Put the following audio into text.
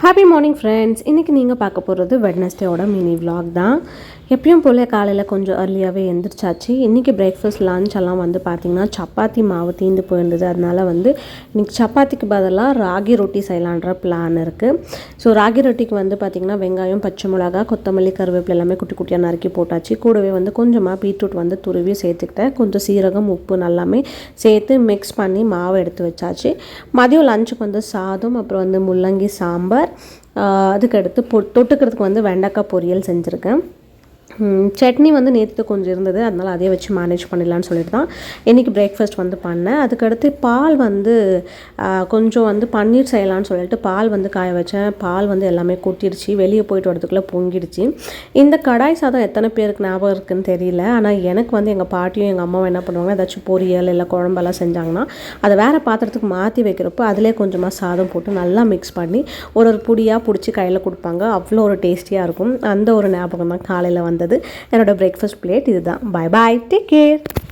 Happy morning friends. இன்றைக்கி நீங்கள் பார்க்க போகிறது வெட்னஸ்டேயோட மினி விலாக் தான். எப்பயும் போல் காலையில் கொஞ்சம் ஏர்லியாகவே எழுந்திரிச்சாச்சு. இன்றைக்கி பிரேக்ஃபாஸ்ட் லன்ச் எல்லாம் வந்து பார்த்திங்கன்னா சப்பாத்தி மாவு தீந்து போயிருந்தது. அதனால் வந்து இன்றைக்கி சப்பாத்திக்கு பதிலாக ராகி ரொட்டி செய்யலான்ற பிளான் இருக்குது. ஸோ ராகி ரொட்டிக்கு வந்து பார்த்திங்கன்னா வெங்காயம், பச்சை மிளகா, கொத்தமல்லி, கருவேப்பிலை எல்லாமே குட்டி குட்டியாக நறுக்கி போட்டாச்சு. கூடவே வந்து கொஞ்சமாக பீட்ரூட் வந்து துருவி சேர்த்துக்கிட்டேன். கொஞ்சம் சீரகம், உப்பு நல்லாமே சேர்த்து மிக்ஸ் பண்ணி மாவு எடுத்து வச்சாச்சு. மதியம் லஞ்சுக்கு வந்து சாதம், அப்புறம் வந்து முள்ளங்கி சாம்பார், அதுக்கடுத்து தொட்டுக்கிறதுக்கு வந்து வெண்டைக்காய் பொரியல் செஞ்சுருக்கேன். சட்னி வந்து நேற்று கொஞ்சம் இருந்தது, அதனால் அதே வச்சு மேனேஜ் பண்ணிடலான்னு சொல்லிட்டு தான் இன்றைக்கி பிரேக்ஃபாஸ்ட் வந்து பண்ணேன். அதுக்கடுத்து பால் வந்து கொஞ்சம் வந்து பன்னீர் செய்யலான்னு சொல்லிட்டு பால் வந்து காய வச்சேன். பால் வந்து எல்லாமே கொட்டிடுச்சு, வெளியே போயிட்டு வரதுக்குள்ளே பொங்கிடுச்சு. இந்த கடாய் சாதம் எத்தனை பேருக்கு ஞாபகம் இருக்குதுன்னு தெரியல. ஆனால் எனக்கு வந்து எங்கள் பாட்டியும் எங்கள் அம்மாவும் என்ன பண்ணுவாங்க, ஏதாச்சும் பொரியல் இல்லை குழம்பெல்லாம் செஞ்சாங்கன்னா அதை வேறு பாத்திரத்துக்கு மாற்றி வைக்கிறப்போ அதிலே கொஞ்சமாக சாதம் போட்டு நல்லா மிக்ஸ் பண்ணி ஒரு பொடியாக பிடிச்சி கையில் கொடுப்பாங்க. அவ்வளோ ஒரு டேஸ்டியாக இருக்கும். அந்த ஒரு ஞாபகம் தான் காலையில் வந்து என்னோட பிரேக்ஃபாஸ்ட் பிளேட் இதுதான். Bye bye, take care.